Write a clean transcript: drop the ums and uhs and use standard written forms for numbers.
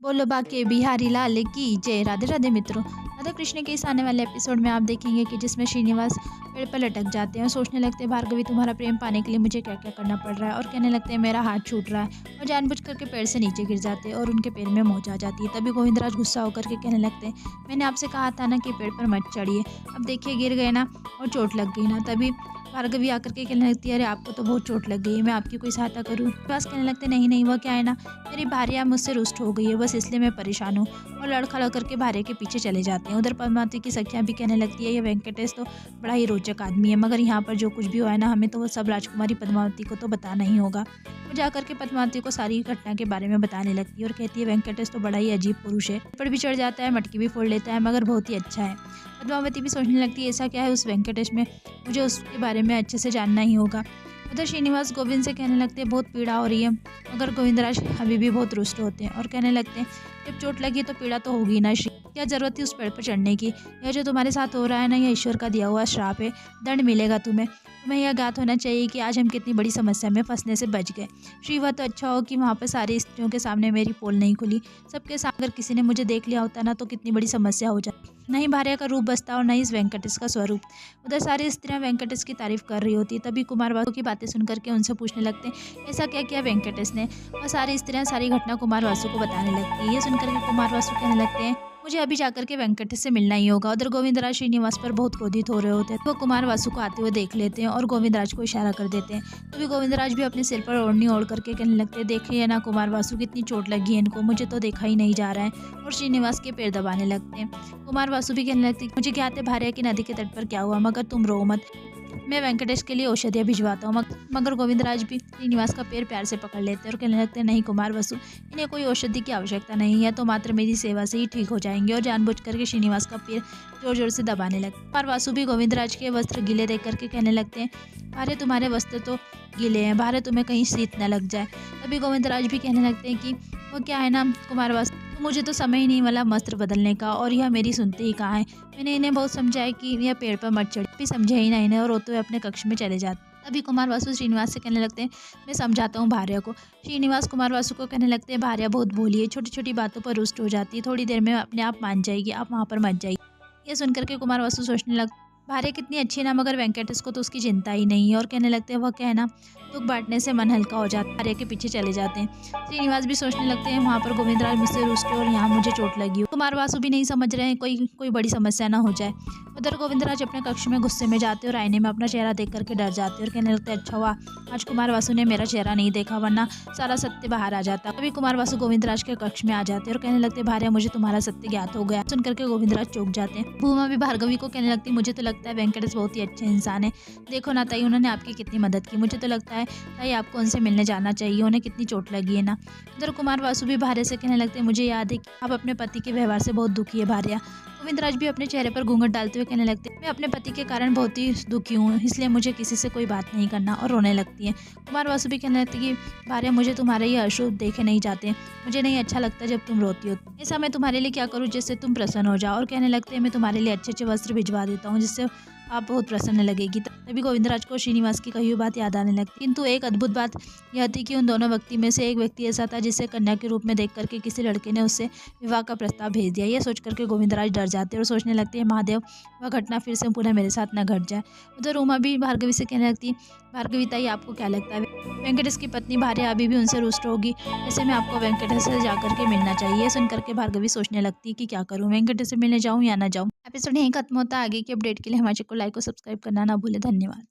बोलो बाके बिहारी लाल की जय। राधे राधे मित्रों, राधा कृष्ण के इस आने वाले एपिसोड में आप देखेंगे कि जिसमें श्रीनिवास पेड़ पर लटक जाते हैं और सोचने लगते हैं भार्गवी तुम्हारा प्रेम पाने के लिए मुझे क्या क्या करना पड़ रहा है, और कहने लगते हैं मेरा हाथ छूट रहा है, और जानबूझ करके पेड़ से नीचे गिर जाते हैं और उनके पैर में मोच आ जाती है। तभी गोविंदराज गुस्सा होकर के कहने लगते हैं मैंने आपसे कहा था ना कि पेड़ पर मत चढ़िए, अब देखिए गिर गए ना और चोट लग गई ना। तभी भार्गवी आकर के कहने लगती है अरे आपको तो बहुत चोट लग गई है, मैं आपकी कोई सहायता करूँ? बस कहने लगते नहीं नहीं, वो क्या है ना, मेरी भार्या मुझसे रुष्ट हो गई है, बस इसलिए मैं परेशान हूँ, और लड़खड़ा करके भार्या के पीछे चले जाते हैं। उधर पद्मावती की सखियाँ भी कहने लगती है ये वेंकटेश तो बड़ा ही रोचक आदमी है, मगर यहाँ पर जो कुछ भी हुआ है ना, हमें तो वो सब राजकुमारी पद्मावती को तो बताना ही होगा। वो जाकर के पद्मावती को सारी घटना के बारे में बताने लगती है और कहती है वेंकटेश तो बड़ा ही अजीब पुरुष है, पर भी चढ़ जाता है, मटकी भी फोड़ लेता है, मगर बहुत ही अच्छा है। पद्मावती भी सोचने लगती है ऐसा क्या है उस वेंकटेश में, मुझे उसके बारे में अच्छे से जानना ही होगा। उधर श्रीनिवास गोविंद से कहने लगते हैं बहुत पीड़ा हो रही है, मगर गोविंदराज अभी भी बहुत रुष्ट होते हैं और कहने लगते हैं जब चोट लगी तो पीड़ा तो होगी ना श्री, क्या जरूरत थी उस पेड़ पर चढ़ने की? यह जो तुम्हारे साथ हो रहा है ना, यह ईश्वर का दिया हुआ श्राप है, दंड मिलेगा तुम्हें। तुम्हें यह ज्ञात होना चाहिए कि आज हम कितनी बड़ी समस्या में फंसने से बच गए। श्री वह तो अच्छा हो कि वहाँ पर सारी स्त्रियों के सामने मेरी पोल नहीं खुली, सबके सामने अगर किसी ने मुझे देख लिया होता ना तो कितनी बड़ी समस्या हो जाती, नहीं भार्या का रूप बसता और नहीं इस वेंकटेश का स्वरूप। उधर सारी स्त्रियां वेंकटेश की तारीफ कर रही होती, तभी कुमार वासु की बातें सुनकर के उनसे पूछने लगते हैं ऐसा क्या किया वेंकटेश ने। वह सारी स्त्रियां सारी घटना कुमार वासु को बताने लगती है। ये सुनकर के कुमार वासु कहने लगते हैं मुझे अभी जाकर के वेंकटेश से मिलना ही होगा। उधर गोविंदराज श्रीनिवास पर बहुत क्रोधित हो रहे होते हैं, वो कुमार वासु को आते हुए देख लेते हैं और गोविंदराज को इशारा कर देते हैं। तभी गोविंदराज भी अपने सिर पर ओढ़नी ओढ़ करके कहने लगते हैं देखिए ना कुमार वासु कितनी चोट लगी है इनको, मुझे तो देखा ही नहीं जा रहा है, और श्रीनिवास के पैर दबाने लगते हैं। कुमार वासु भी कहने लगते मुझे क्या आते भार्या की नदी के तट पर क्या हुआ, मगर तुम रो मत, मैं वेंकटेश के लिए औषधियाँ भिजवाता हूँ। मगर गोविंदराज भी श्रीनिवास का पैर प्यार से पकड़ लेते हैं और कहने लगते हैं नहीं कुमार वासु, इन्हें कोई औषधि की आवश्यकता नहीं है, तो मात्र मेरी सेवा से ही ठीक हो जाएंगे, और जानबूझ करके श्रीनिवास का पैर जोर जोर से दबाने लगते। कुमार वासु भी गोविंदराज के वस्त्र गीले देख करके कहने लगते हैं भार्य तुम्हारे वस्त्र तो गीले हैं, भार्य तुम्हें कहीं शीत न लग जाए। तभी गोविंदराज भी कहने लगते हैं कि वो क्या है ना कुमार वासु, मुझे तो समय ही नहीं मिला वस्त्र बदलने का, और यह मेरी सुनते ही कहाँ है, मैंने इन्हें बहुत समझाया कि यह पेड़ पर मत चढ़, भी समझे ही ना इन्हें, और रोते हुए अपने कक्ष में चले जाते। तभी कुमार वासु श्रीनिवास से कहने लगते हैं मैं समझाता हूँ भार्या को। श्रीनिवास कुमार वासु को कहने लगते हैं भार्या बहुत भोली है, छोटी छोटी बातों पर रुष्ट हो जाती है, थोड़ी देर में अपने आप मान जाएगी, आप वहाँ पर मत जाइए। ये सुनकर के कुमार वासु सोचने लग भार्या कितनी अच्छी ना, मगर वेंकटेश को तो उसकी चिंता ही नहीं है, और कहने लगते हैं वह क्या है ना दुख बांटने से मन हल्का हो जाता है, भार्या के पीछे चले जाते हैं। श्रीनिवास भी सोचने लगते हैं वहाँ पर गोविंदराज मुझसे रुष्ट है और यहाँ मुझे चोट लगी हो, कुमार वासु भी नहीं समझ रहे हैं कोई बड़ी समस्या ना हो जाए। उधर गोविंदराज अपने कक्ष में गुस्से में जाते और आईने में अपना चेहरा देख करके डर जाते और कहने लगते अच्छा हुआ आज कुमार वासु ने मेरा चेहरा नहीं देखा, वरना सारा सत्य बाहर आ जाता। तभी कुमार वासु गोविंदराज के कक्ष में आ जाते और कहने लगते भार्या मुझे तुम्हारा सत्य ज्ञात हो गया। सुनकर के गोविंदराज चौंक जाते हैं। भूमा भी भार्गवी को कहने लगती मुझे तो लगता है वेंकटेश बहुत ही अच्छे इंसान है, देखो ना ताई उन्होंने आपकी कितनी मदद की, मुझे तो लगता है ताई आपको उनसे मिलने जाना चाहिए, उन्हें कितनी चोट लगी है ना। उधर कुमार वासु भी भार्या से कहने लगते मुझे याद है कि आप अपने पति के व्यवहार से बहुत दुखी है भार्या। गोविंदराज भी अपने चेहरे पर घूंघट डालते हुए कहने लगते मैं अपने पति के कारण बहुत ही दुखी हूँ, इसलिए मुझे किसी से कोई बात नहीं करना, और रोने लगती है। कुमार वासु भी कहने लगते कि भार्या मुझे तुम्हारे ये अश्रु देखे नहीं जाते, मुझे नहीं अच्छा लगता जब तुम रोती हो, ऐसा मैं तुम्हारे लिए क्या करूँ जिससे तुम प्रसन्न हो जाओ, और कहने लगते हैं मैं तुम्हारे लिए अच्छे अच्छे वस्त्र भिजवा देता हूँ जिससे आप बहुत प्रसन्न लगेगी। तभी गोविंदराज को श्रीनिवास की कही हुई बात याद आने लगती, किंतु एक अद्भुत बात यह थी कि उन दोनों व्यक्ति में से एक व्यक्ति ऐसा था जिसे कन्या के रूप में देख करके किसी लड़के ने उससे विवाह का प्रस्ताव भेज दिया। यह सोच करके गोविंदराज डर जाते और सोचने लगते हैं महादेव वह घटना फिर से पुनः मेरे साथ न घट जाए। उधर उमा भी भार्गवी से कहने लगती भार्गवी ताई आपको क्या लगता है वेंकटेश की पत्नी भार्या अभी भी उनसे रुष्ट होगी, ऐसे में आपको वेंकटेश से जाकर के मिलना चाहिए। सुनकर के भार्गवी सोचने लगती कि क्या करूँ, वेंकटेश से मिलने जाऊँ या ना जाऊँ। एपिसोड यहीं खत्म होता है। आगे की अपडेट के लिए हमारे चैनल को लाइक और सब्सक्राइब करना ना भूले। धन्यवाद।